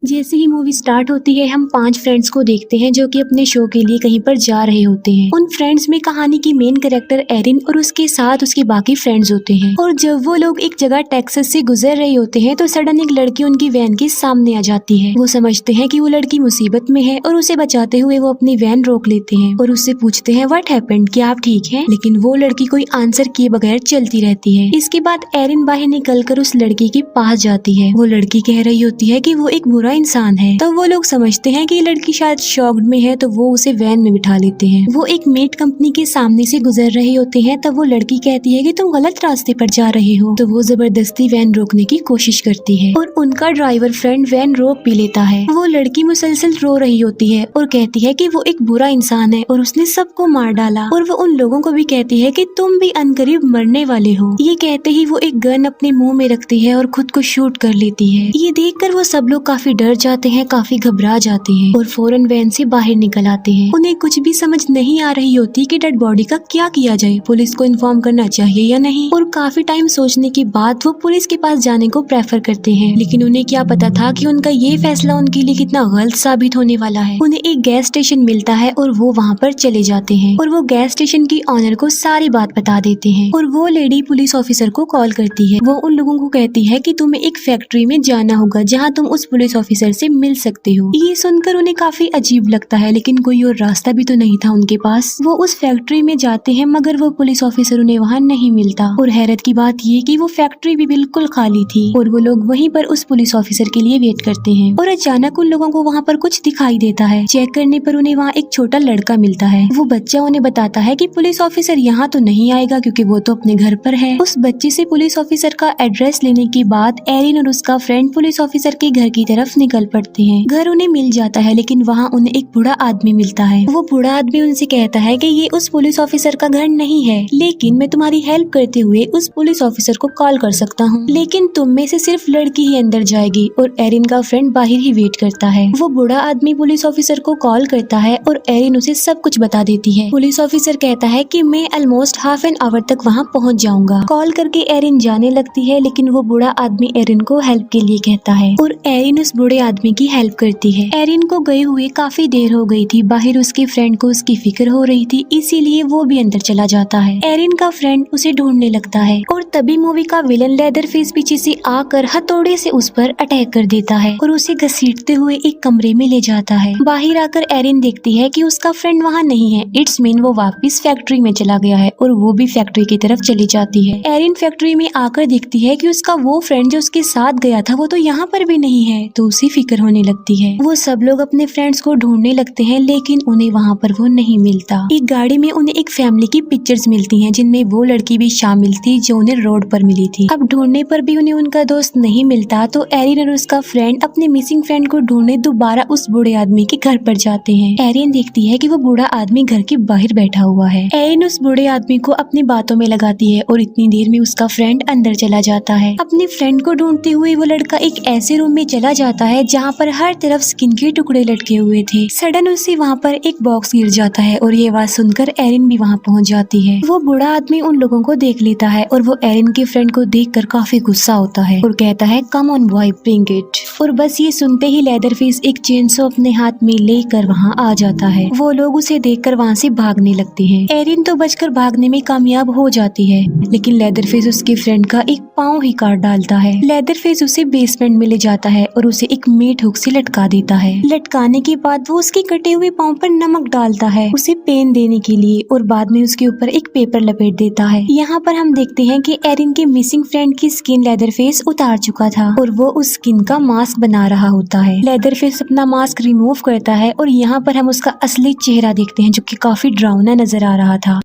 जैसे ही movie start होती है हम 5 फ्रेंड्स को देखते हैं जो कि अपने शो के लिए कहीं पर जा रहे होते हैं। उन फ्रेंड्स में कहानी की मेन कैरेक्टर एरिन और उसके साथ उसके बाकी फ्रेंड्स होते हैं। और जब वो लोग एक जगह टेक्सास से गुजर रहे होते हैं तो सडन एक लड़की उनकी वैन के सामने आ जाती है। वो समझते हैं कि वो लड़की मुसीबत में है और उसे बचाते हुए वो अपनी वैन रोक लेते हैं और उससे पूछते हैं व्हाट हैपेंड, क्या आप ठीक हैं? लेकिन वो लड़की कोई आंसर किए बगैर चलती रहती है। इसके बाद एरिन बाहर निकलकर उस लड़की के पास जाती है। वो लड़की कह रही होती है कि वो एक बुरा इंसान है। तब वो लोग समझते हैं कि ये लड़की शायद शॉक्ड में है तो वो उसे वैन में बिठा लेते हैं। वो एक मीट कंपनी के सामने से गुजर रहे होते हैं। तब वो लड़की कहती है कि तुम गलत रास्ते पर जा रहे हो। तो वो जबरदस्ती वैन रोकने की कोशिश करती है और उनका ड्राइवर फ्रेंड वैन रोक भी लेता है। वो लड़की मुसलसल रो रही होती है और कहती है कि वो एक बुरा इंसान है और उसने सबको मार डाला। और वो उन लोगों को भी कहती है कि तुम भी अनकरीब मरने वाले हो। ये कहते ही वो एक गन अपने मुंह में रखती है और खुद को शूट कर लेती है। ये देखकर वो सब लोग काफी डर जाते हैं, काफी घबरा जाते हैं और फौरन वैन से बाहर निकल आते हैं। उन्हें कुछ भी समझ नहीं आ रही होती कि डेड बॉडी का क्या किया जाए, पुलिस को इन्फॉर्म करना चाहिए या नहीं। और काफी टाइम सोचने के बाद वो पुलिस के पास जाने को प्रेफर करते हैं। लेकिन उन्हें क्या पता था कि उनका ये फैसला उनके लिए कितना गलत साबित होने वाला है। उन्हें एक गैस स्टेशन मिलता है और वो वहाँ पर चले जाते हैं और वो गैस स्टेशन की ऑनर को सारी बात बता देते हैं। और वो लेडी पुलिस ऑफिसर को कॉल करती है। वो उन लोगों को कहती है कि तुम्हें एक फैक्ट्री में जाना होगा जहाँ तुम उस पुलिस ऑफिसर से मिल सकते हो। ये सुनकर उन्हें काफी अजीब लगता है लेकिन कोई और रास्ता भी तो नहीं था उनके पास। वो उस फैक्ट्री में जाते हैं मगर वो पुलिस ऑफिसर उन्हें वहाँ नहीं मिलता। और हैरत की बात ये कि वो फैक्ट्री भी बिल्कुल खाली थी और वो लोग वहीं पर उस पुलिस ऑफिसर के लिए वेट करते हैं। और अचानक उन लोगों को वहाँ पर कुछ दिखाई देता है। चेक करने पर उन्हें वहाँ एक छोटा लड़का मिलता है। वो बच्चा उन्हें बताता है कि पुलिस ऑफिसर यहाँ तो नहीं आएगा क्योंकि वो तो अपने घर पर है। उस बच्चे से पुलिस ऑफिसर का एड्रेस लेने के बाद एरिन और उसका फ्रेंड पुलिस ऑफिसर के घर की तरफ निकल पड़ते हैं। घर उन्हें मिल जाता है लेकिन वहाँ उन्हें एक बूढ़ा आदमी मिलता है। वो बूढ़ा आदमी उनसे कहता है कि ये उस पुलिस ऑफिसर का घर नहीं है, लेकिन मैं तुम्हारी हेल्प करते हुए उस पुलिस ऑफिसर को कॉल कर सकता हूँ। लेकिन तुम में से सिर्फ लड़की ही अंदर जाएगी। और एरिन का फ्रेंड बाहर ही वेट करता है। वो बूढ़ा आदमी पुलिस ऑफिसर को कॉल करता है और एरिन उसे सब कुछ बता देती है। पुलिस ऑफिसर कहता है कि मैं ऑलमोस्ट हाफ एन आवर तक वहाँ पहुँच जाऊंगा। कॉल करके एरिन जाने लगती है लेकिन वो बूढ़ा आदमी एरिन को हेल्प के लिए कहता है और एरिन उस बूढ़े आदमी की हेल्प करती है। एरिन को गए हुए काफी देर हो गई थी। बाहर उसके फ्रेंड को उसकी फिक्र हो रही थी, इसीलिए वो भी अंदर चला जाता है। एरिन का फ्रेंड उसे ढूंढने लगता है और तभी मूवी का विलन लेदरफेस पीछे से आकर हथौड़े से उस पर अटैक कर देता है और उसे घसीटते हुए एक कमरे में ले जाता है। बाहर आकर एरिन देखती है कि उसका फ्रेंड वहाँ नहीं है। इट्स मीन वो वापस फैक्ट्री में चला गया है और वो भी फैक्ट्री की तरफ चली जाती है। एरिन फैक्ट्री में आकर देखती है कि उसका वो फ्रेंड जो उसके साथ गया था वो तो यहाँ पर भी नहीं है, तो उसे फिक्र होने लगती है। वो सब लोग अपने फ्रेंड्स को ढूंढने लगते हैं लेकिन उन्हें वहाँ पर वो नहीं मिलता। एक गाड़ी में उन्हें एक फैमिली की पिक्चर्स मिलती हैं जिनमें वो लड़की भी शामिल थी जो उन्हें रोड पर मिली थी। अब ढूंढने पर भी उन्हें उनका दोस्त नहीं मिलता तो एरिन और उसका फ्रेंड अपने मिसिंग फ्रेंड को ढूंढने दोबारा उस बूढ़े आदमी के घर पर जाते हैं। एरिन देखती है कि वो बूढ़ा आदमी घर के बाहर बैठा हुआ है। एरिन उस बूढ़े आदमी को अपनी बातों में लगाती है और इतनी देर में उसका फ्रेंड अंदर चला जाता है। अपने फ्रेंड को ढूंढते हुए वो लड़का एक ऐसे रूम में चला जाता है जहाँ पर हर तरफ स्किन के टुकड़े लटके हुए थे। सडन उसे वहाँ पर एक बॉक्स गिर जाता है और ये आवाज सुनकर एरिन भी वहाँ पहुँच जाती है। वो बूढ़ा आदमी उन लोगों को देख लेता है और वो एरिन के फ्रेंड को देखकर काफी गुस्सा होता है और कहता है come on boy bring it. और बस ये सुनते ही लेदरफेस एक चेनसो अपने हाथ में लेकर वहाँ आ जाता है। वो लोग उसे देखकर वहाँ से भागने लगते हैं। एरिन तो बचकर भागने में कामयाब हो जाती है लेकिन लेदरफेस उसके फ्रेंड का एक पाँव ही काट डालता है। लेदरफेस उसे बेसमेंट में ले जाता है और उसे एक मीट हुक से लटका देता है। लटकाने के बाद वो उसके कटे हुए पाँव पर नमक डालता है उसे पेन देने के लिए और बाद में उसके ऊपर एक पेपर लपेट देता है। यहाँ पर हम देखते हैं कि एरिन के मिसिंग फ्रेंड की स्किन लेदरफेस उतार चुका था और वो उस स्किन का मास्क बना रहा होता है। लेदरफेस अपना मास्क रिमूव करता है और यहाँ पर हम उसका असली चेहरा देखते हैं जो कि काफी डरावना नजर आ रहा था।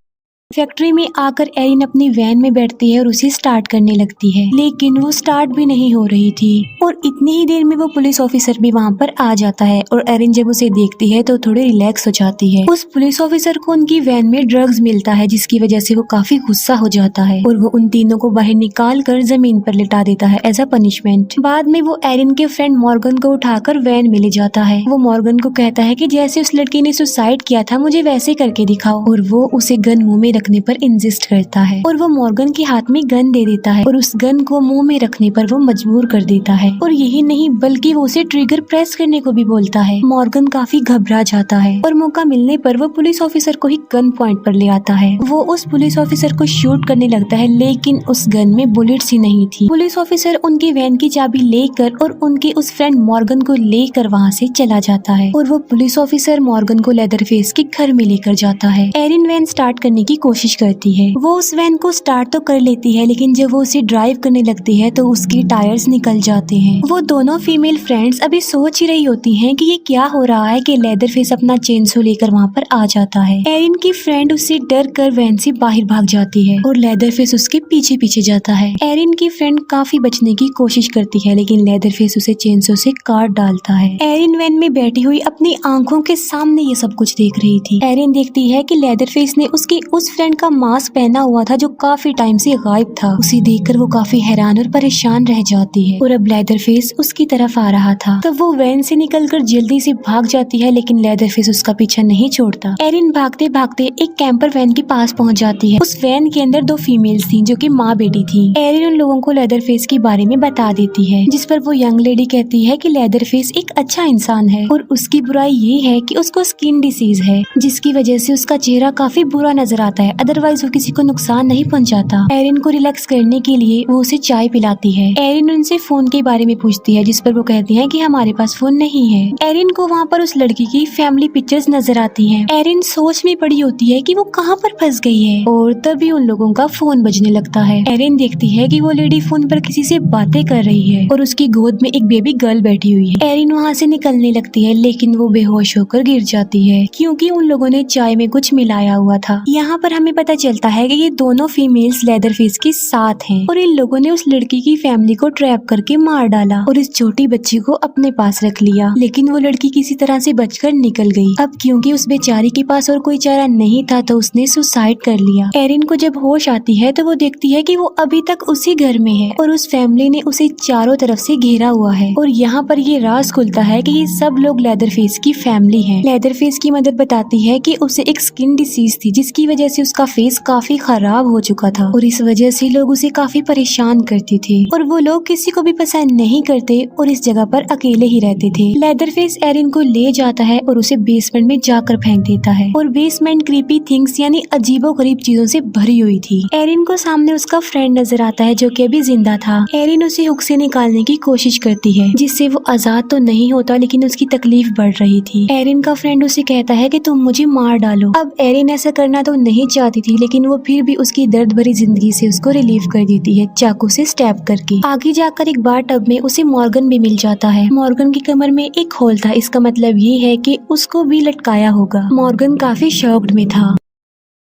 फैक्ट्री में आकर एरिन अपनी वैन में बैठती है और उसे स्टार्ट करने लगती है लेकिन वो स्टार्ट भी नहीं हो रही थी और इतनी ही देर में वो पुलिस ऑफिसर भी वहाँ पर आ जाता है और एरिन जब उसे देखती है तो थोड़ी रिलैक्स हो जाती है। उस पुलिस ऑफिसर को उनकी वैन में ड्रग्स मिलता है जिसकी वजह से वो काफी गुस्सा हो जाता है और वो उन तीनों को बाहर निकाल कर जमीन पर लिटा देता है एज अ पनिशमेंट। बाद में वो एरिन के फ्रेंड मॉर्गन को उठाकर वैन में ले जाता है। वो मॉर्गन को कहता है कि जैसे उस लड़की ने सुसाइड किया था मुझे वैसे करके दिखाओ और वो उसे गन मुंह में रखने पर इंसिस्ट करता है और वो मॉर्गन के हाथ में गन दे देता है और उस गन को मुंह में रखने पर वो मजबूर कर देता है। और यही नहीं बल्कि वो उसे ट्रिगर प्रेस करने को भी बोलता है। मॉर्गन काफी घबरा जाता है और मौका मिलने पर वो पुलिस ऑफिसर को ही गन पॉइंट पर ले आता है। वो उस पुलिस ऑफिसर को शूट करने लगता है लेकिन उस गन में बुलेट्स ही नहीं थी। पुलिस ऑफिसर उनकी वैन की चाबी लेकर और उनके उस फ्रेंड मॉर्गन को लेकर वहाँ से चला जाता है और वो पुलिस ऑफिसर मॉर्गन को लेदरफेस के घर में लेकर जाता है। एरिन वैन स्टार्ट करने की कोशिश करती है। वो उस वैन को स्टार्ट तो कर लेती है लेकिन जब वो उसे ड्राइव करने लगती है तो उसके टायर्स निकल जाते हैं। वो दोनों फीमेल फ्रेंड्स अभी सोच ही रही होती हैं कि ये क्या हो रहा है कि लेदरफेस अपना चेनसो लेकर वहाँ पर आ जाता है। एरिन की फ्रेंड उससे डर कर वैन से बाहर भाग जाती है और लेदरफेस उसके पीछे पीछे जाता है। एरिन की फ्रेंड काफी बचने की कोशिश करती है लेकिन लेदरफेस उसे चेनसो से काट डालता है। एरिन वैन में बैठी हुई अपनी आंखों के सामने ये सब कुछ देख रही थी। एरिन देखती है कि लेदरफेस ने उसकी उस फ्रेंड का मास्क पहना हुआ था जो काफी टाइम से गायब था। उसे देखकर वो काफी हैरान और परेशान रह जाती है और अब लेदरफेस उसकी तरफ आ रहा था। तब वो वैन से निकलकर जल्दी से भाग जाती है लेकिन लेदरफेस उसका पीछा नहीं छोड़ता। एरिन भागते भागते एक कैंपर वैन के पास पहुंच जाती है। उस वैन के अंदर दो फीमेल्स थी जो कि माँ बेटी थी। एरिन उन लोगों को लेदरफेस के बारे में बता देती है जिस पर वो यंग लेडी कहती है कि लेदरफेस एक अच्छा इंसान है और उसकी बुराई ये है कि उसको स्किन डिसीज है जिसकी वजह से उसका चेहरा काफी बुरा नजर आता है, अदरवाइज वो किसी को नुकसान नहीं पहुंचाता। एरिन को रिलैक्स करने के लिए वो उसे चाय पिलाती है। एरिन उनसे फोन के बारे में पूछती है जिस पर वो कहती है कि हमारे पास फोन नहीं है। एरिन को वहाँ पर उस लड़की की फैमिली पिक्चर्स नजर आती हैं। एरिन सोच में पड़ी होती है कि वो कहाँ पर फंस गई है और तभी उन लोगों का फोन बजने लगता है। एरिन देखती है कि वो लेडी फोन पर किसी से बातें कर रही है और उसकी गोद में एक बेबी गर्ल बैठी हुई है। एरिन वहाँ से निकलने लगती है लेकिन वो बेहोश होकर गिर जाती है क्योंकि उन लोगों ने चाय में कुछ मिलाया हुआ था। यहाँ पर हमें पता चलता है कि ये दोनों फीमेल्स लेदरफेस के साथ हैं और इन लोगों ने उस लड़की की फैमिली को ट्रैप करके मार डाला और इस छोटी बच्ची को अपने पास रख लिया। लेकिन वो लड़की किसी तरह से बचकर निकल गई। अब क्योंकि उस बेचारी के पास और कोई चारा नहीं था तो उसने सुसाइड कर लिया। एरिन को जब होश आती है तो वो देखती है कि वो अभी तक उसी घर में है और उस फैमिली ने उसे चारों तरफ से घेरा हुआ है और यहाँ पर ये राज खुलता है कि ये सब लोग लेदरफेस की फैमिली है। लेदरफेस की मदर बताती है कि उसे एक स्किन डिसीज थी जिसकी वजह से उसका फेस काफी खराब हो चुका था और इस वजह से लोग उसे काफी परेशान करते थे और वो लोग किसी को भी पसंद नहीं करते और इस जगह पर अकेले ही रहते थे। लेदरफेस एरिन को ले जाता है और उसे बेसमेंट में जाकर फेंक देता है और बेसमेंट क्रीपी थिंग्स यानी अजीबोगरीब चीजों से भरी हुई थी। एरिन को सामने उसका फ्रेंड नजर आता है जो कि अभी जिंदा था। एरिन उसे हुक से निकालने की कोशिश करती है जिससे वो आजाद तो नहीं होता लेकिन उसकी तकलीफ बढ़ रही थी। एरिन का फ्रेंड उसे कहता है कि तुम मुझे मार डालो। अब एरिन ऐसा करना तो नहीं चाहती थी लेकिन वो फिर भी उसकी दर्द भरी जिंदगी से उसको रिलीव कर देती है चाकू से स्टैब करके। आगे जाकर एक बार टब में उसे मॉर्गन भी मिल जाता है। मॉर्गन की कमर में एक होल था, इसका मतलब ये है कि उसको भी लटकाया होगा। मॉर्गन काफी शॉक्ड में था।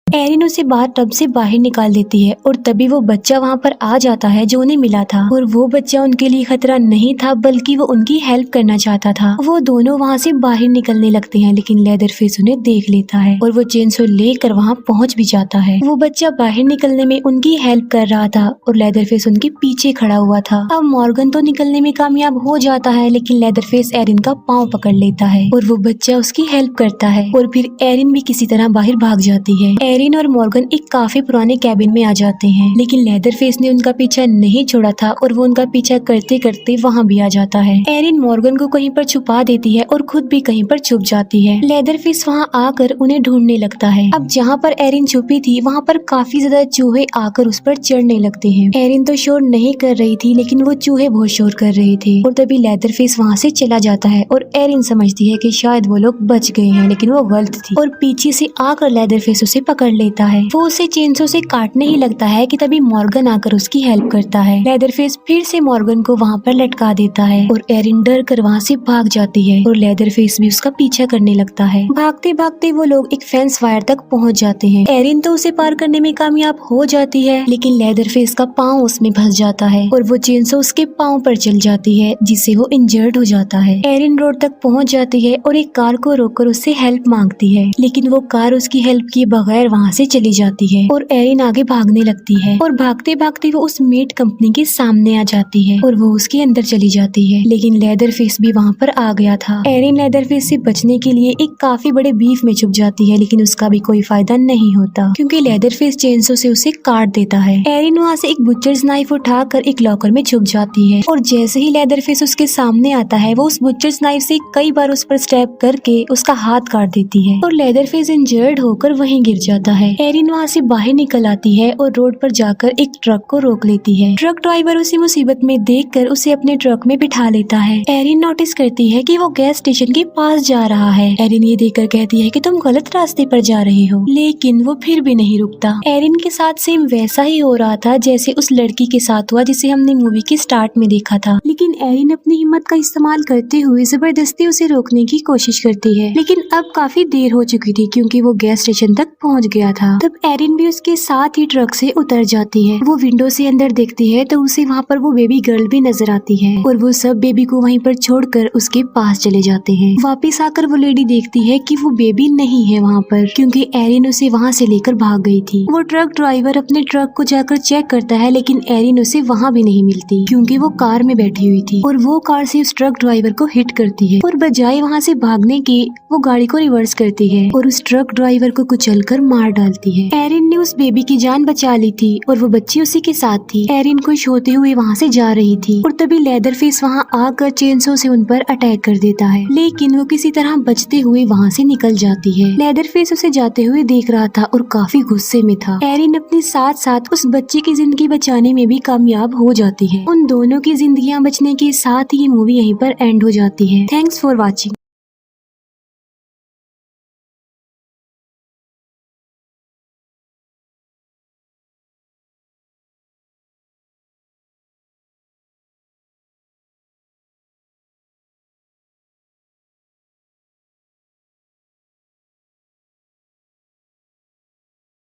एरिन उसे बार टब से बाहर निकाल देती है और तभी वो बच्चा वहाँ पर आ जाता है जो उन्हें मिला था और वो बच्चा उनके लिए खतरा नहीं था बल्कि वो उनकी हेल्प करना चाहता था। वो दोनों वहाँ से बाहर निकलने लगते हैं लेकिन लेदरफेस उन्हें देख लेता है और वो चेनसो लेकर वहाँ पहुँच भी जाता है। वो बच्चा बाहर निकलने में उनकी हेल्प कर रहा था और लेदरफेस उनके पीछे खड़ा हुआ था। अब मॉर्गन तो निकलने में कामयाब हो जाता है लेकिन लेदरफेस एरिन का पाँव पकड़ लेता है और वो बच्चा उसकी हेल्प करता है और फिर एरिन भी किसी तरह बाहर भाग जाती है। एरिन और मॉर्गन एक काफी पुराने कैबिन में आ जाते हैं लेकिन लेदरफेस ने उनका पीछा नहीं छोड़ा था और वो उनका पीछा करते करते वहाँ भी आ जाता है। एरिन मॉर्गन को कहीं पर छुपा देती है और खुद भी कहीं पर छुप जाती है। लेदरफेस वहाँ आकर उन्हें ढूंढने लगता है। अब जहाँ पर एरिन छुपी थी वहाँ पर काफी ज्यादा चूहे आकर उस पर चढ़ने लगते हैं। एरिन तो शोर नहीं कर रही थी लेकिन वो चूहे बहुत शोर कर रहे थे और तभी लेदरफेस वहाँ से चला जाता है और एरिन समझती है कि शायद वो लोग बच गए हैं लेकिन वो गलत थी और पीछे से आकर लेदरफेस उसे पकड़ लेता है। वो उसे चेनसो से काटने ही लगता है कि तभी मॉर्गन आकर उसकी हेल्प करता है। लेदरफेस फिर से मॉर्गन को वहाँ पर लटका देता है और एरिन डर कर वहाँ से भाग जाती है और लेदरफेस भी उसका पीछा करने लगता है। भागते भागते वो लोग एक फेंस वायर तक पहुँच जाते हैं। एरिन तो उसे पार करने में कामयाब हो जाती है लेकिन लेदरफेस का पाँव उसमें फंस जाता है और वो चेनसो उसके पाँव पर चल जाती है जिससे वो इंजर्ड हो जाता है। एरिन रोड तक पहुँच जाती है और एक कार को रोककर उससे हेल्प मांगती है लेकिन वो कार उसकी हेल्प किए बगैर वहाँ वहाँ से चली जाती है और एरिन आगे भागने लगती है और भागते भागते वो उस मेट कंपनी के सामने आ जाती है और वो उसके अंदर चली जाती है, लेकिन लेदरफेस भी वहाँ पर आ गया था। एरिन लेदरफेस से बचने के लिए एक काफी बड़े बीफ में छुप जाती है, लेकिन उसका भी कोई फायदा नहीं होता क्योंकि लेदरफेस चेंसो से उसे काट देता है। एरिन वहाँ से एक बुचर्स नाइफ उठाकर एक लॉकर में छुप जाती है और जैसे ही लेदरफेस उसके सामने आता है वो उस बुचर्स नाइफ से कई बार उस पर स्टैब करके उसका हाथ काट देती है और लेदरफेस इंजर्ड होकर वहीं गिर जाता है। एरिन वहाँ से बाहर निकल आती है और रोड पर जाकर एक ट्रक को रोक लेती है। ट्रक ड्राइवर उसी मुसीबत में देखकर उसे अपने ट्रक में बिठा लेता है। एरिन नोटिस करती है कि वो गैस स्टेशन के पास जा रहा है। एरिन ये देखकर कहती है कि तुम गलत रास्ते पर जा रहे हो, लेकिन वो फिर भी नहीं रुकता। एरिन के साथ सेम वैसा ही हो रहा था जैसे उस लड़की के साथ हुआ जिसे हमने मूवी के स्टार्ट में देखा था, लेकिन एरिन अपनी हिम्मत का इस्तेमाल करते हुए जबरदस्ती उसे रोकने की कोशिश करती है, लेकिन अब काफी देर हो चुकी थी क्योंकि वो गैस स्टेशन तक पहुंच गया था। तब एरिन भी उसके साथ ही ट्रक से उतर जाती है। वो विंडो से अंदर देखती है तो उसे वहाँ पर वो बेबी गर्ल भी नजर आती है और वो सब बेबी को वहीं पर छोड़कर उसके पास चले जाते हैं। वापस आकर वो लेडी देखती है कि वो बेबी नहीं है वहाँ पर क्योंकि एरिन उसे वहाँ से लेकर भाग गई थी। वो ट्रक ड्राइवर अपने ट्रक को जाकर चेक करता है, लेकिन एरिन उसे वहाँ भी नहीं मिलती क्योंकि वो कार में बैठी हुई थी और वो कार से उस ट्रक ड्राइवर को हिट करती है और बजाय वहाँ से भागने के वो गाड़ी को रिवर्स करती है और उस ट्रक ड्राइवर को कुचलकर मार डालती है। एरिन ने उस बेबी की जान बचा ली थी और वो बच्ची उसी के साथ थी। एरिन खुश होते हुए वहाँ से जा रही थी और तभी लेदरफेस वहाँ आकर चेनसो से उन पर अटैक कर देता है, लेकिन वो किसी तरह बचते हुए वहाँ से निकल जाती है। लेदरफेस उसे जाते हुए देख रहा था और काफी गुस्से में था। एरिन अपने साथ साथ उस बच्चे की जिंदगी बचाने में भी कामयाब हो जाती है। उन दोनों की जिंदगियां बचने के साथ ही ये मूवी यहीं पर एंड हो जाती है। Thanks for watching.